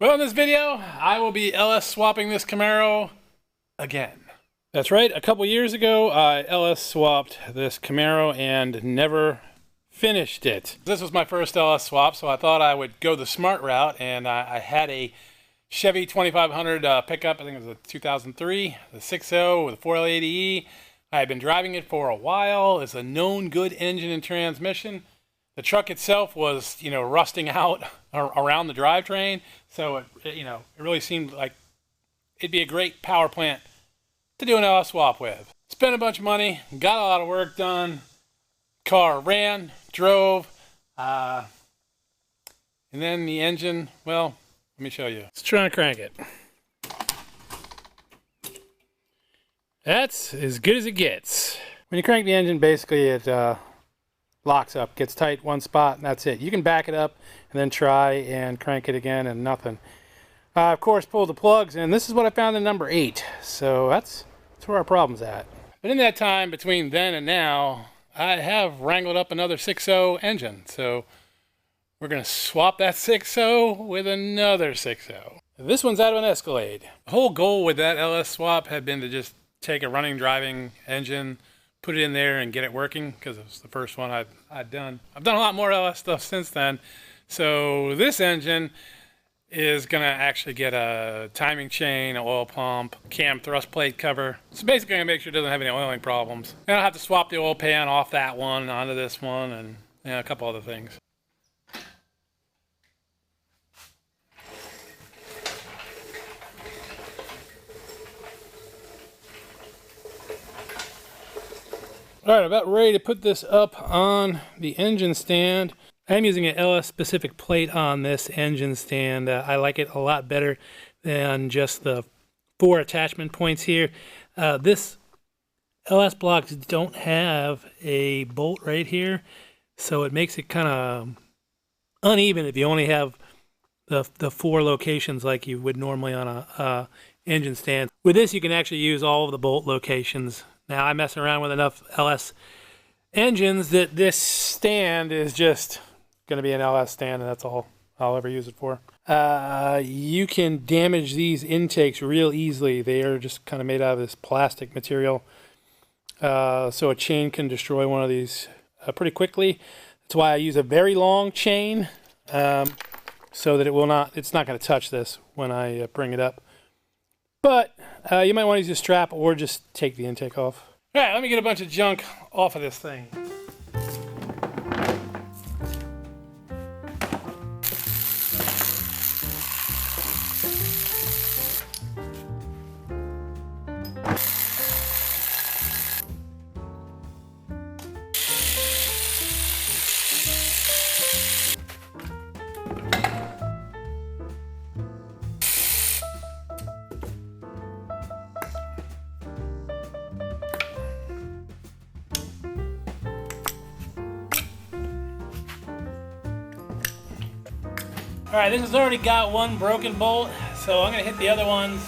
Well, in this video, I will be LS swapping this Camaro again. That's right, a couple years ago, I LS swapped this Camaro and never finished it. This was my first LS swap, so I thought I would go the smart route, and I had a Chevy 2500 pickup. I think it was a 2003, the 6.0 with a 4L80E. I had been driving it for a while. It's a known good engine and transmission. The truck itself was, rusting out around the drivetrain, so it really seemed like it'd be a great power plant to do an LS swap with. Spent a bunch of money, got a lot of work done. Car ran, drove, and then the engine, well, let me show you. Let's try and crank it. That's as good as it gets. When you crank the engine, basically it locks up, gets tight one spot, and that's it. You can back it up and then try and crank it again and nothing. Of course, pull the plugs, and this is what I found in number 8. So that's where our problem's at. But in that time, between then and now, I have wrangled up another 6.0 engine. So we're going to swap that 6.0 with another 6.0. This one's out of an Escalade. The whole goal with that LS swap had been to just take a running driving engine, put it in there and get it working, because it was the first one I'd done. I've done a lot more LS stuff since then. So this engine is going to actually get a timing chain, an oil pump, cam thrust plate cover. So basically going to make sure it doesn't have any oiling problems. Then I'll have to swap the oil pan off that one onto this one, and a couple other things. Alright, about ready to put this up on the engine stand. I'm using an LS specific plate on this engine stand. I like it a lot better than just the 4 attachment points here. This LS blocks don't have a bolt right here, so it makes it kind of uneven if you only have the 4 locations like you would normally on a engine stand. With this, you can actually use all of the bolt locations. Now, I mess around with enough LS engines that this stand is just going to be an LS stand, and that's all I'll ever use it for. You can damage these intakes real easily. They are just kind of made out of this plastic material. So a chain can destroy one of these pretty quickly. That's why I use a very long chain, so that it's not going to touch this when I bring it up. But you might want to use a strap or just take the intake off. All right, let me get a bunch of junk off of this thing. Alright, this has already got one broken bolt, so I'm going to hit the other ones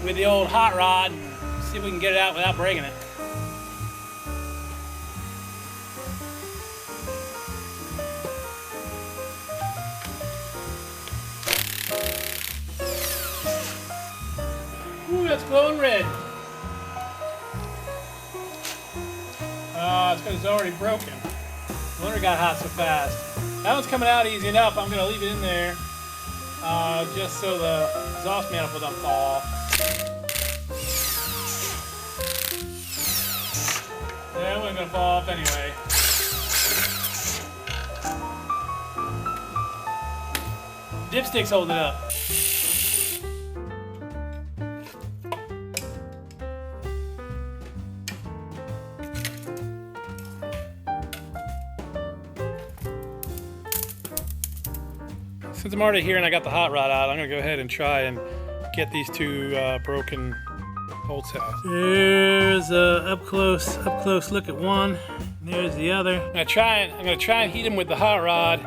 with the old hot rod and see if we can get it out without breaking it. Ooh, that's glowing red. Oh, it's because it's already broken. No wonder it got hot so fast. That one's coming out easy enough. I'm going to leave it in there just so the exhaust manifold doesn't fall off. Yeah, it wasn't going to fall off anyway. Dipstick's holding it up. Since I'm already here and I got the hot rod out, I'm going to go ahead and try and get these 2 broken bolts out. There's a up close look at one. There's the other. I'm going to try and heat them with the hot rod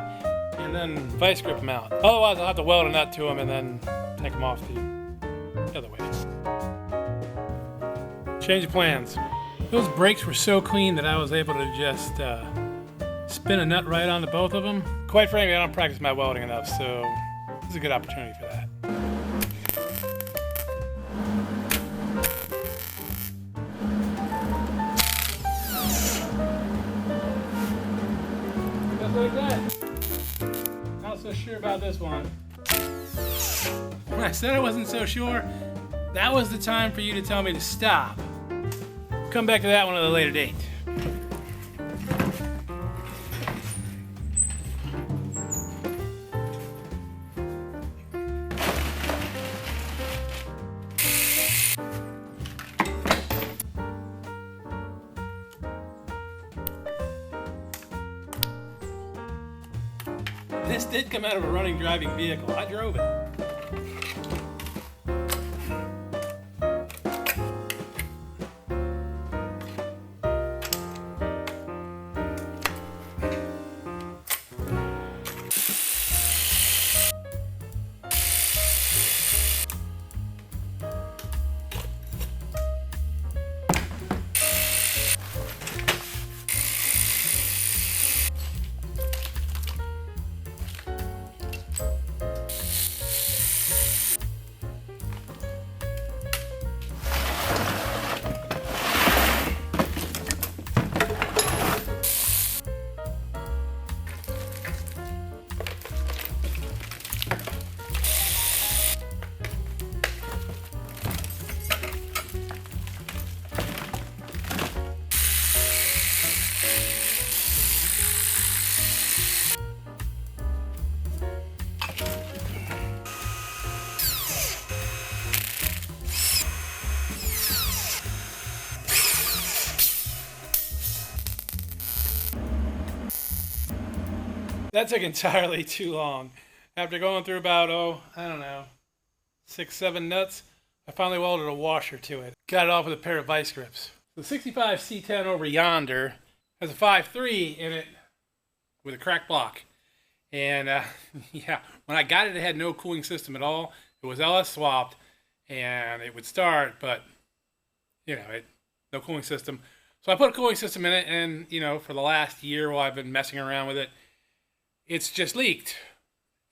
and then vice grip them out. Otherwise, I'll have to weld a nut to them and then take them off the other way. Change of plans. Those brakes were so clean that I was able to just spin a nut right onto both of them. Quite frankly, I don't practice my welding enough, so this is a good opportunity for that. like that. Not so sure about this one. When I said I wasn't so sure, that was the time for you to tell me to stop. Come back to that one at a later date. This did come out of a running driving vehicle. I drove it. That took entirely too long. After going through about, I don't know, 6-7 nuts, I finally welded a washer to it. Got it off with a pair of vice grips. The 65 C10 over yonder has a 5.3 in it with a cracked block. And yeah, when I got it, it had no cooling system at all. It was LS swapped and it would start, but no cooling system. So I put a cooling system in it, and for the last year while I've been messing around with it, it's just leaked.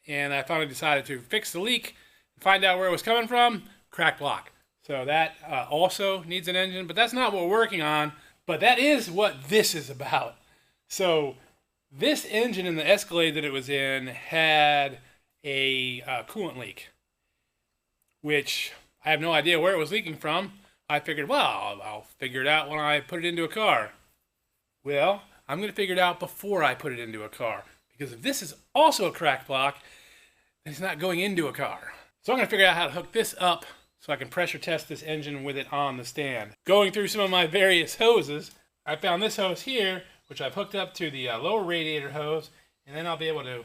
And I finally decided to fix the leak, find out where it was coming from, cracked block. So that also needs an engine, but that's not what we're working on, but that is what this is about. So this engine in the Escalade that it was in had a coolant leak, which I have no idea where it was leaking from. I figured, well, I'll figure it out when I put it into a car. Well, I'm going to figure it out before I put it into a car. Because if this is also a cracked block, then it's not going into a car. So I'm going to figure out how to hook this up so I can pressure test this engine with it on the stand. Going through some of my various hoses, I found this hose here, which I've hooked up to the lower radiator hose, and then I'll be able to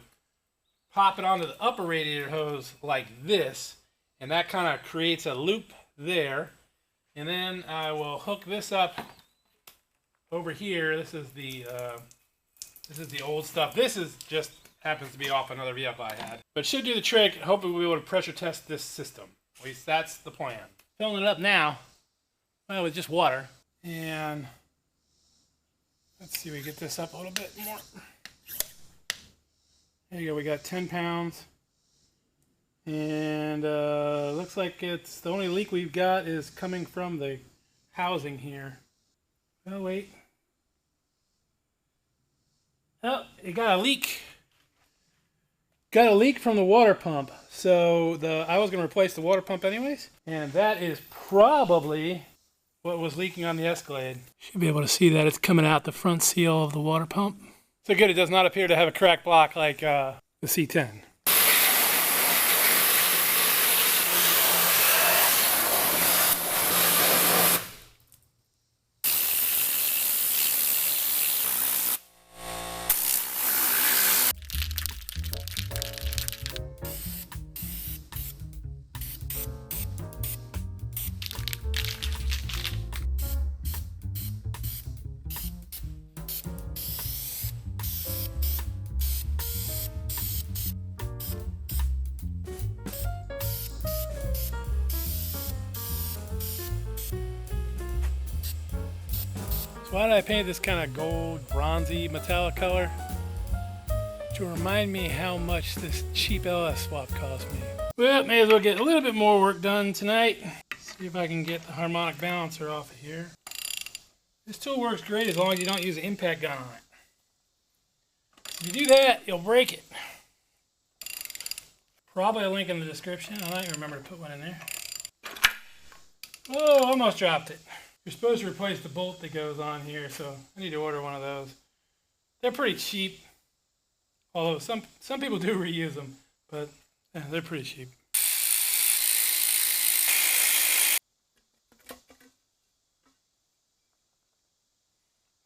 pop it onto the upper radiator hose like this, and that kind of creates a loop there. And then I will hook this up over here. This is the old stuff. This is just happens to be off another vehicle I had. But should do the trick. Hopefully we'll be able to pressure test this system. At least that's the plan. Filling it up now, well, with just water. And let's see, we get this up a little bit more. There you go, we got 10 pounds. And looks like it's the only leak we've got is coming from the housing here. Oh, wait. Oh, it got a leak. Got a leak from the water pump. So I was going to replace the water pump anyways. And that is probably what was leaking on the Escalade. Should be able to see that it's coming out the front seal of the water pump. So good, it does not appear to have a cracked block like the C10. So why did I paint this kind of gold, bronzy, metallic color? To remind me how much this cheap LS swap cost me. Well, may as well get a little bit more work done tonight. See if I can get the harmonic balancer off of here. This tool works great as long as you don't use an impact gun on it. If you do that, you'll break it. Probably a link in the description. I might remember to put one in there. Oh, almost dropped it. You're supposed to replace the bolt that goes on here, so I need to order one of those. They're pretty cheap. Although some people do reuse them, but they're pretty cheap.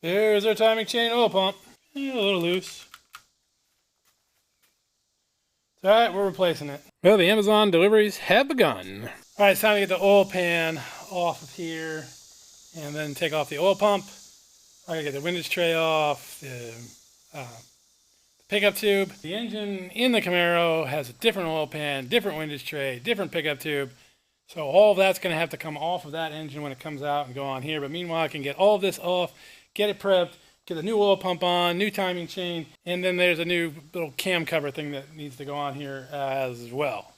There's our timing chain oil pump. A little loose. It's alright, we're replacing it. Well, the Amazon deliveries have begun. Alright, it's time to get the oil pan off of here and then take off the oil pump. I gotta get the windage tray off, the pickup tube. The engine in the Camaro has a different oil pan, different windage tray, different pickup tube. So all of that's gonna have to come off of that engine when it comes out and go on here. But meanwhile, I can get all of this off, get it prepped, get the new oil pump on, new timing chain, and then there's a new little cam cover thing that needs to go on here as well.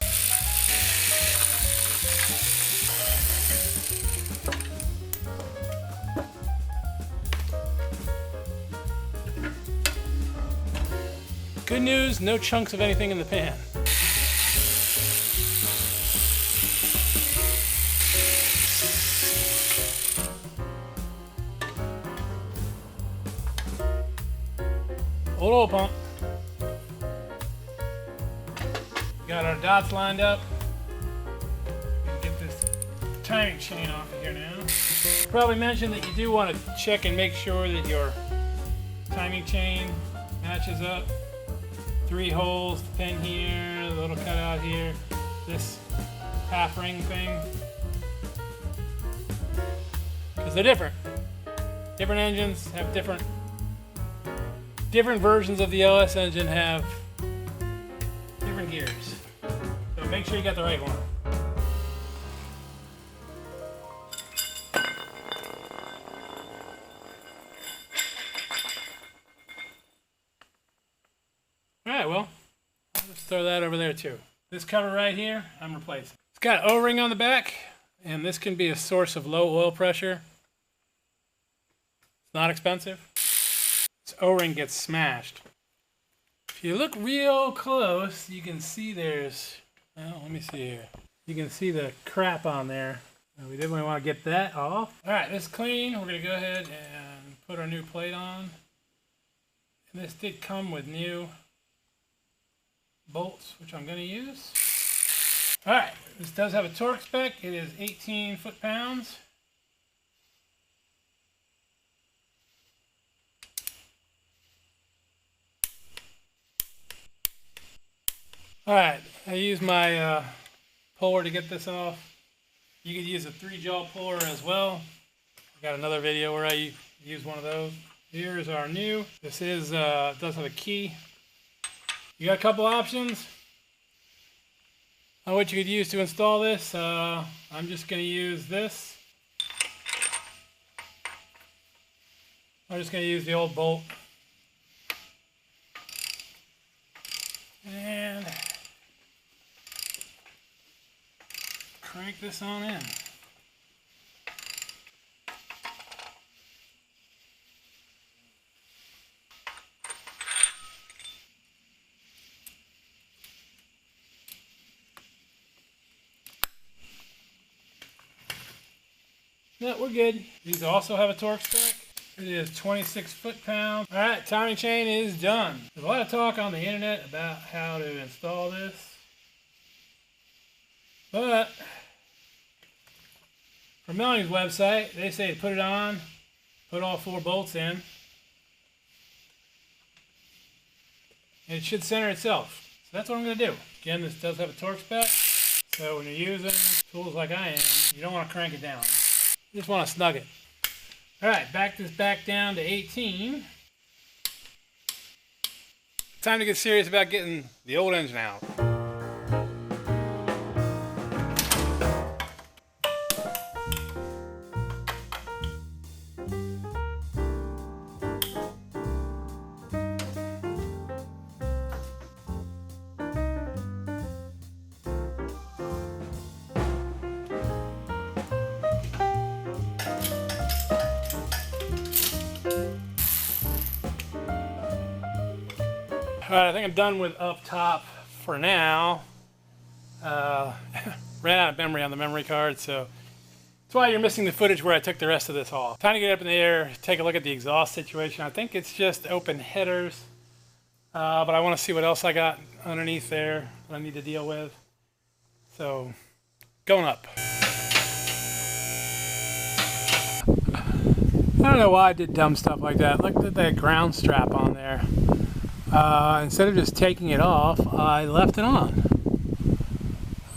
Good news, no chunks of anything in the pan. Old oil pump. Got our dots lined up. Get this timing chain off of here now. Probably mentioned that you do want to check and make sure that your timing chain matches up. 3 holes, the pin here, the little cutout here, this half ring thing. Because they're different. Different engines have different versions of the LS engine have different gears. So make sure you got the right one. Alright, well, I'll just throw that over there too. This cover right here, I'm replacing. It's got an O-ring on the back, and this can be a source of low oil pressure. It's not expensive. This O-ring gets smashed. If you look real close, you can see there's, well, let me see here. You can see the crap on there. We definitely want to get that off. Alright, this is clean. We're going to go ahead and put our new plate on. And this did come with new bolts, which I'm going to use. Alright, this does have a torque spec. It is 18 foot-pounds. Alright, I use my puller to get this off. You could use a 3-jaw puller as well. I got another video where I use one of those. Here's our new. This is does have a key. You got a couple options on what you could use to install this. I'm just going to use this. I'm just going to use the old bolt. And crank this on in. Yeah, we're good. These also have a torque spec. It is 26 foot-pounds. Alright, timing chain is done. There's a lot of talk on the internet about how to install this. But from Melanie's website, they say to put it on, put all 4 bolts in, and it should center itself. So that's what I'm going to do. Again, this does have a torque spec, so when you're using tools like I am, you don't want to crank it down. You just want to snug it. Alright, back this back down to 18. Time to get serious about getting the old engine out. Alright, I think I'm done with up top for now. Ran out of memory on the memory card, so that's why you're missing the footage where I took the rest of this off. Time to get up in the air, take a look at the exhaust situation. I think it's just open headers, but I want to see what else I got underneath there that I need to deal with. So, going up. I don't know why I did dumb stuff like that. Look at that ground strap on there. Instead of just taking it off, I left it on.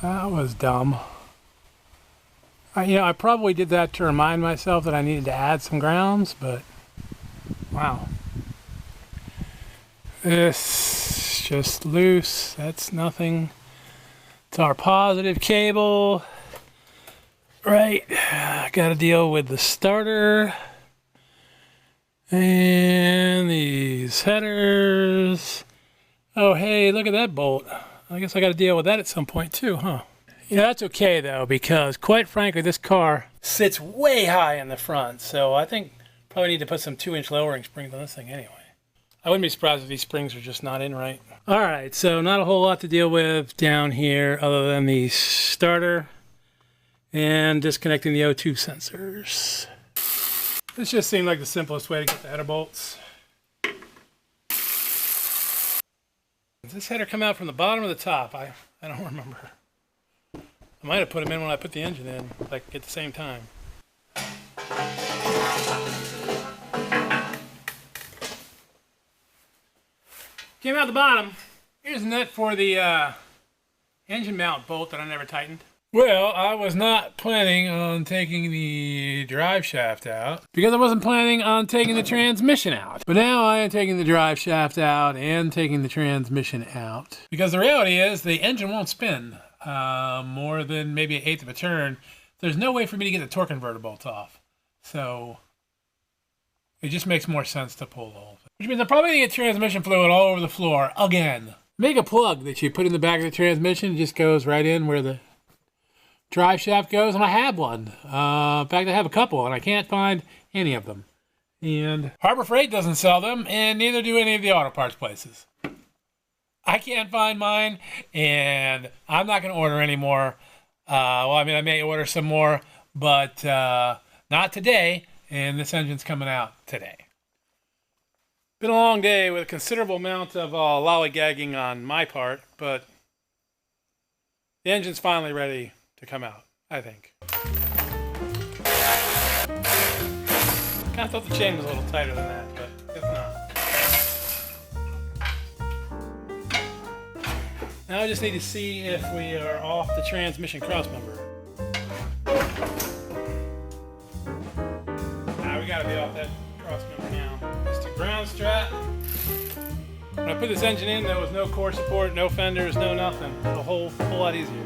That was dumb. You know, I probably did that to remind myself that I needed to add some grounds, but wow. This is just loose. That's nothing. It's our positive cable. Right. Got to deal with the starter. And these headers. Oh, hey, look at that bolt. I guess I got to deal with that at some point too, huh? You know, that's okay though, because quite frankly, this car sits way high in the front. So I think probably need to put some 2-inch lowering springs on this thing anyway. I wouldn't be surprised if these springs are just not in right. All right, so not a whole lot to deal with down here other than the starter and disconnecting the O2 sensors. This just seemed like the simplest way to get the header bolts. Does this header come out from the bottom or the top? I don't remember. I might have put them in when I put the engine in, like at the same time. Came out the bottom. Here's a nut for the engine mount bolt that I never tightened. Well, I was not planning on taking the drive shaft out because I wasn't planning on taking the transmission out. But now I am taking the drive shaft out and taking the transmission out. Because the reality is the engine won't spin more than maybe 1/8 of a turn. There's no way for me to get the torque converter bolt off. So it just makes more sense to pull the whole thing. Which means I'm probably going to get transmission fluid all over the floor again. Make a plug that you put in the back of the transmission. It just goes right in where the drive shaft goes, and I have one. In fact, I have a couple, and I can't find any of them. And Harbor Freight doesn't sell them, and neither do any of the auto parts places. I can't find mine, and I'm not going to order any more. Well, I mean, I may order some more, but not today, and this engine's coming out today. Been a long day with a considerable amount of lollygagging on my part, but the engine's finally ready to come out, I think. Kind of thought the chain was a little tighter than that, but if not. Now I just need to see if we are off the transmission crossmember. We gotta be off that crossmember now. Just a ground strap. When I put this engine in, there was no core support, no fenders, no nothing. It was a whole lot easier.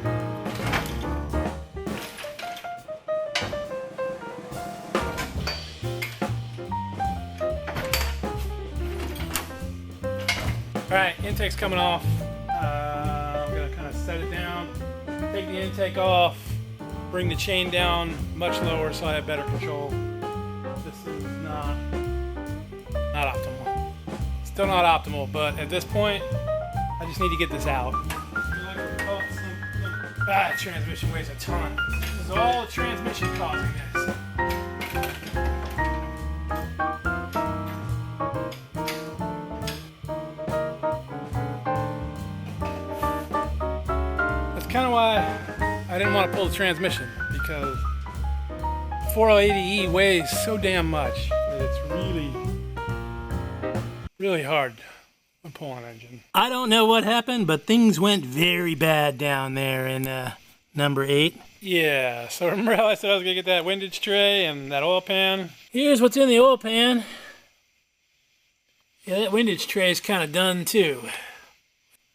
Alright, intake's coming off. I'm going to kind of set it down, take the intake off, bring the chain down much lower so I have better control. This is not optimal. Still not optimal, but at this point, I just need to get this out. Transmission weighs a ton. This is all the transmission causing this. Kind of why I didn't want to pull the transmission, because the 480E weighs so damn much that it's really hard to pull an engine. I don't know what happened, but things went very bad down there in number 8. Yeah, so remember how I said I was going to get that windage tray and that oil pan? Here's what's in the oil pan. Yeah, that windage tray is kind of done too.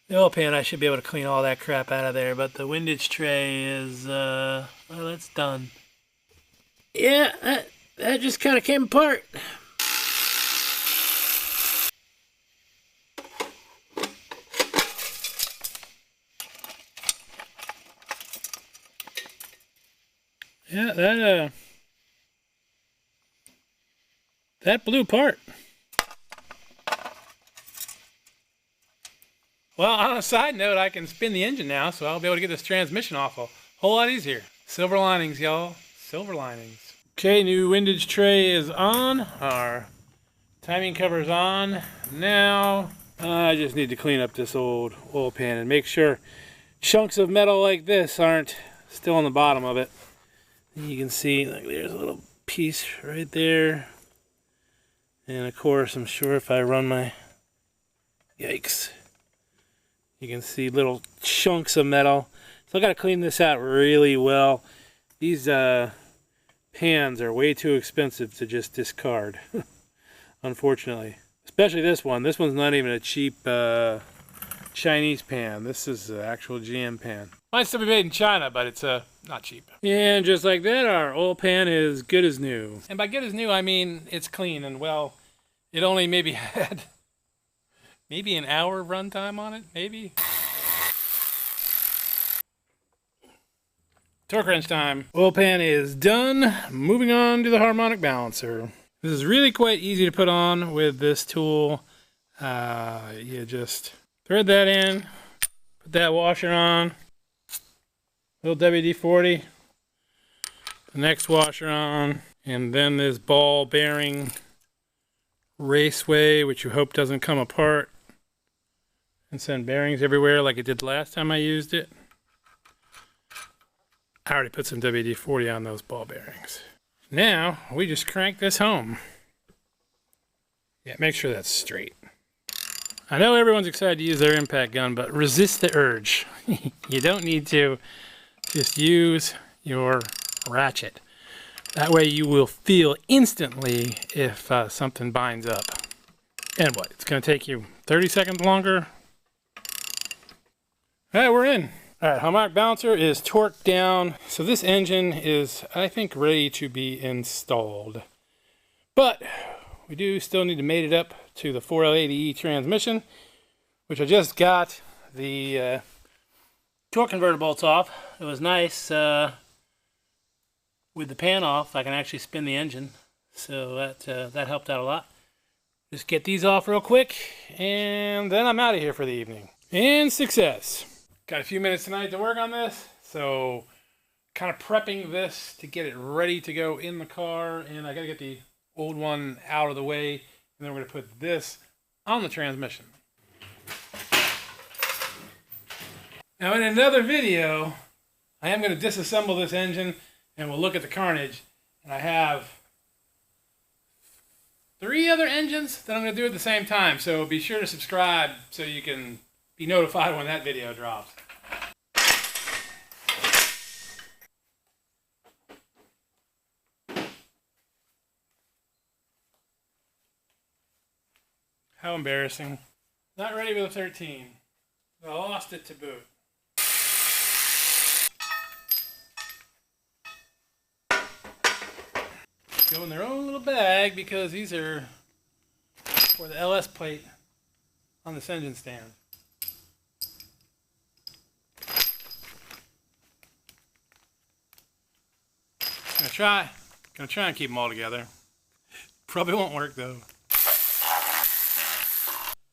The oil pan, I should be able to clean all that crap out of there, but the windage tray is, well, that's done. Yeah, that just kind of came apart. Yeah, that blew apart. Well, on a side note, I can spin the engine now, so I'll be able to get this transmission off a whole lot easier. Silver linings, y'all. Silver linings. Okay, new windage tray is on. Our timing cover is on. Now, I just need to clean up this old oil pan and make sure chunks of metal like this aren't still on the bottom of it. You can see, like, there's a little piece right there. And of course, I'm sure if I run my... Yikes. You can see little chunks of metal. So I got to clean this out really well. These pans are way too expensive to just discard, unfortunately. Especially this one. This one's not even a cheap Chinese pan. This is an actual GM pan. Might still be made in China, but it's not cheap. And just like that, our oil pan is good as new. And by good as new, I mean it's clean and, well, it only maybe had maybe an hour runtime on it, maybe. Torque wrench time. Oil pan is done. Moving on to the harmonic balancer. This is really quite easy to put on with this tool. You just thread that in, put that washer on, little WD-40, the next washer on, and then this ball bearing raceway, which you hope doesn't come apart and send bearings everywhere like it did last time I used it. I already put some WD-40 on those ball bearings. Now, we just crank this home. Yeah, make sure that's straight. I know everyone's excited to use their impact gun, but resist the urge. You don't need to. Just use your ratchet. That way you will feel instantly if something binds up. And what? It's going to take you 30 seconds longer? Alright, we're in. Alright, harmonic balancer is torqued down. So this engine is, I think, ready to be installed. But we do still need to mate it up to the 4L80E transmission, which I just got the torque converter bolts off. It was nice with the pan off. I can actually spin the engine, so that helped out a lot. Just get these off real quick, and then I'm out of here for the evening. And success. Got a few minutes tonight to work on this, so kind of prepping this to get it ready to go in the car, and I gotta get the old one out of the way, and then we're gonna put this on the transmission. Now in another video, I am gonna disassemble this engine, and we'll look at the carnage, and I have 3 other engines that I'm gonna do at the same time, so be sure to subscribe so you can be notified when that video drops. How embarrassing. Not ready with a 13. I lost it to boot. Go in their own little bag because these are for the LS plate on this engine stand. Gonna try and keep them all together. Probably won't work though.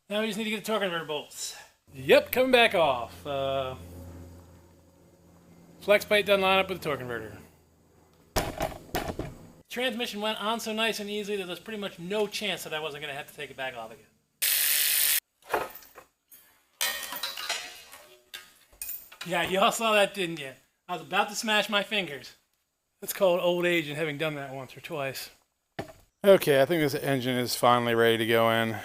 Now we just need to get the torque converter bolts. Yep, coming back off. Flex plate doesn't line up with the torque converter. Transmission went on so nice and easily that there's pretty much no chance that I wasn't going to have to take it back off again. Yeah, you all saw that, didn't you? I was about to smash my fingers. That's called old age and having done that once or twice. Okay, I think this engine is finally ready to go in.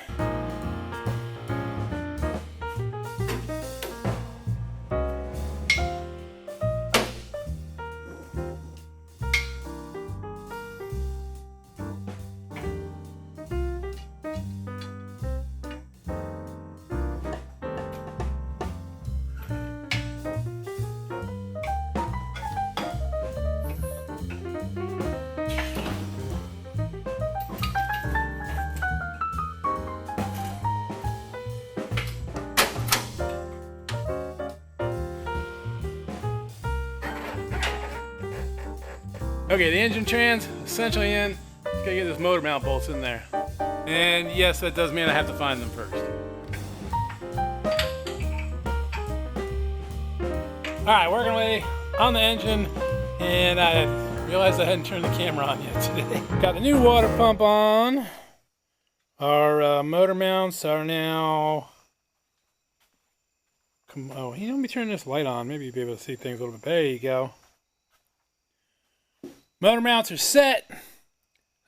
Okay, the engine trans essentially in. Just gotta get this motor mount bolts in there. And yes, that does mean I have to find them first. Alright, working away on the engine, and I realized I hadn't turned the camera on yet today. Got the new water pump on. Our motor mounts are now... Oh, let me turn this light on. Maybe you'll be able to see things a little bit. There you go. Motor mounts are set.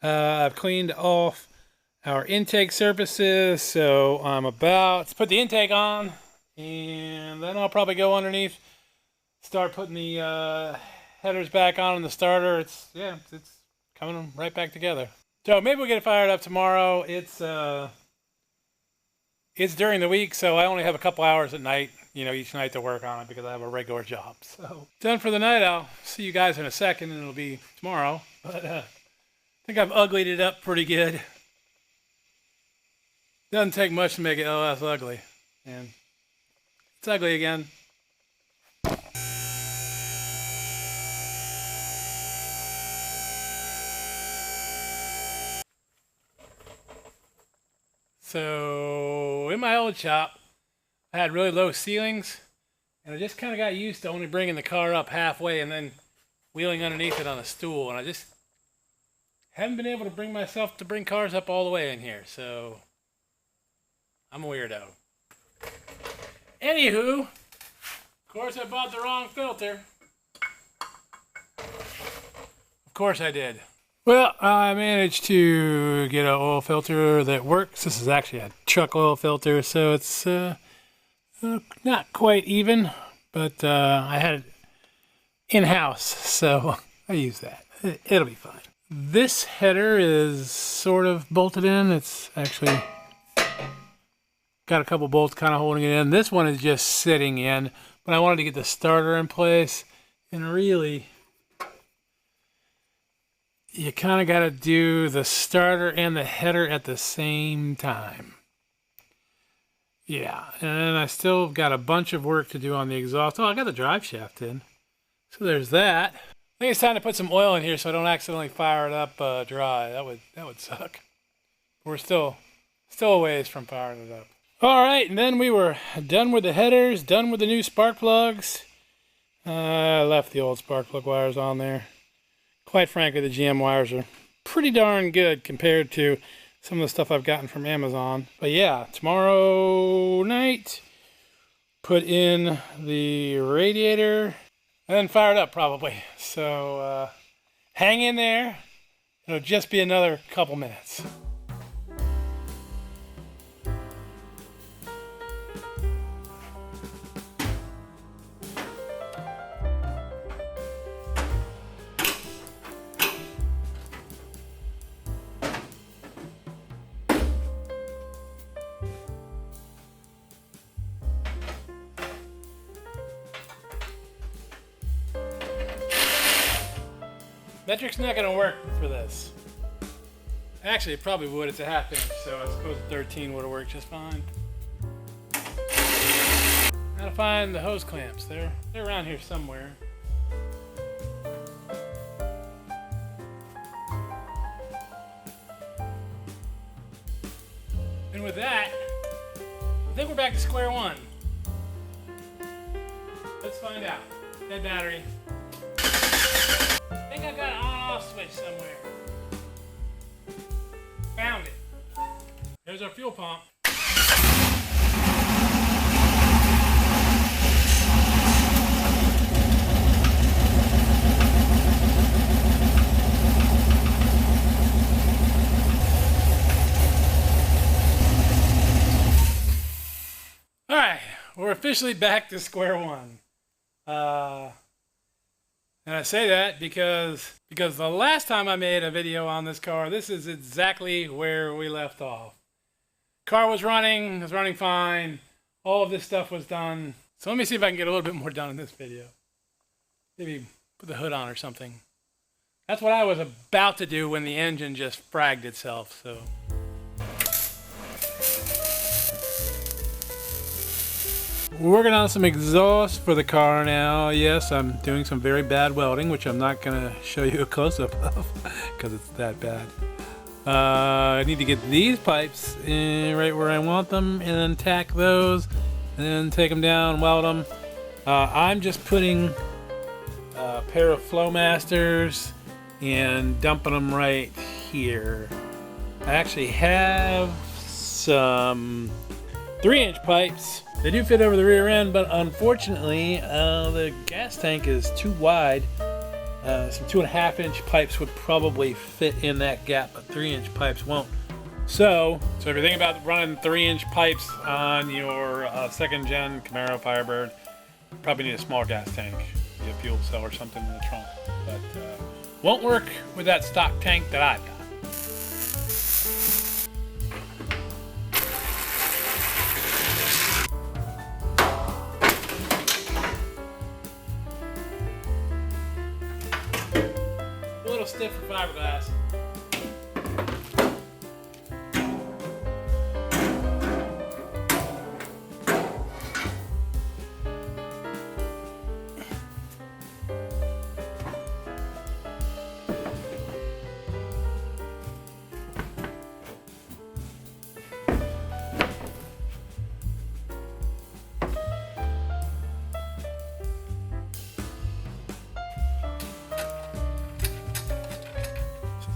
I've cleaned off our intake surfaces, so I'm about to put the intake on, and then I'll probably go underneath, start putting the headers back on in the starter. It's coming right back together. So maybe we'll get it fired up tomorrow. It's during the week, so I only have a couple hours at night, each night to work on it because I have a regular job. So done for the night. I'll see you guys in a second, and it'll be tomorrow. But I think I've uglied it up pretty good. Doesn't take much to make it less ugly, and it's ugly again. So in my old shop, I had really low ceilings, and I just kind of got used to only bringing the car up halfway and then wheeling underneath it on a stool, and I just haven't been able to bring myself to bring cars up all the way in here, so I'm a weirdo. Anywho, of course I bought the wrong filter. Of course I did. Well, I managed to get an oil filter that works. This is actually a truck oil filter, so it's not quite even, but I had it in-house, so I use that. It'll be fine. This header is sort of bolted in. It's actually got a couple bolts kind of holding it in. This one is just sitting in, but I wanted to get the starter in place, and really, you kind of got to do the starter and the header at the same time. Yeah, and I still got a bunch of work to do on the exhaust. Oh, I got the drive shaft in. So there's that. I think it's time to put some oil in here so I don't accidentally fire it up dry. That would suck. We're still a ways from firing it up. All right, and then we were done with the headers, done with the new spark plugs. I left the old spark plug wires on there. Quite frankly, the GM wires are pretty darn good compared to some of the stuff I've gotten from Amazon. But yeah, tomorrow night, put in the radiator and then fire it up probably. So hang in there. It'll just be another couple minutes. Metric's not going to work for this. Actually, it probably would. It's a ½ inch, so I suppose 13 would have worked just fine. Gotta find the hose clamps. They're around here somewhere. And with that, I think we're back to square one. Let's find out. Dead battery. I think I've got an on-off switch somewhere. Found it. There's our fuel pump. All right, we're officially back to square one. And I say that because the last time I made a video on this car, this is exactly where we left off. Car was running fine. All of this stuff was done. So let me see if I can get a little bit more done in this video. Maybe put the hood on or something. That's what I was about to do when the engine just fragged itself, so. We're working on some exhaust for the car now. Yes, I'm doing some very bad welding, which I'm not going to show you a close-up of because it's that bad. I need to get these pipes in right where I want them and then tack those and then take them down, weld them, I'm just putting a pair of Flowmasters and dumping them right here. I actually have some 3-inch pipes. They do fit over the rear end, but unfortunately the gas tank is too wide. Some 2.5-inch pipes would probably fit in that gap, but 3-inch pipes won't. So if you're thinking about running 3-inch pipes on your second gen Camaro Firebird, you probably need a small gas tank, a fuel cell or something in the trunk. But won't work with that stock tank that I've got. A little stiff for fiberglass.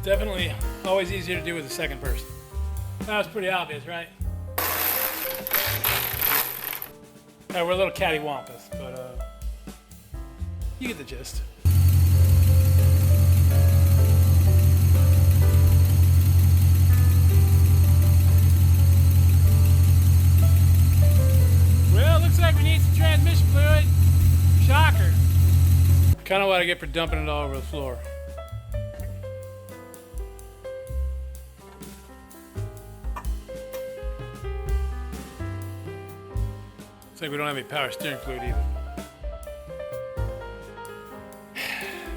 Definitely always easier to do with the second person. That was pretty obvious, right? We're a little cattywampus, but you get the gist. Well, looks like we need some transmission fluid. Shocker. Kind of what I get for dumping it all over the floor. Looks like we don't have any power steering fluid either.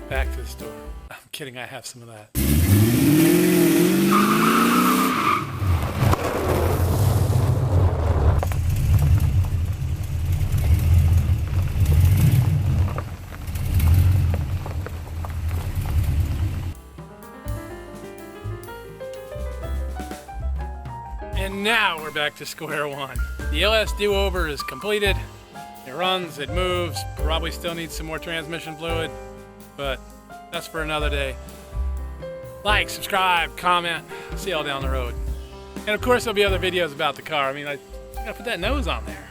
Back to the store. I'm kidding, I have some of that. And now we're back to square one. The LS do-over is completed. It runs, it moves, probably still needs some more transmission fluid, but that's for another day. Like, subscribe, comment, see y'all down the road. And of course there'll be other videos about the car. I mean, I gotta put that nose on there.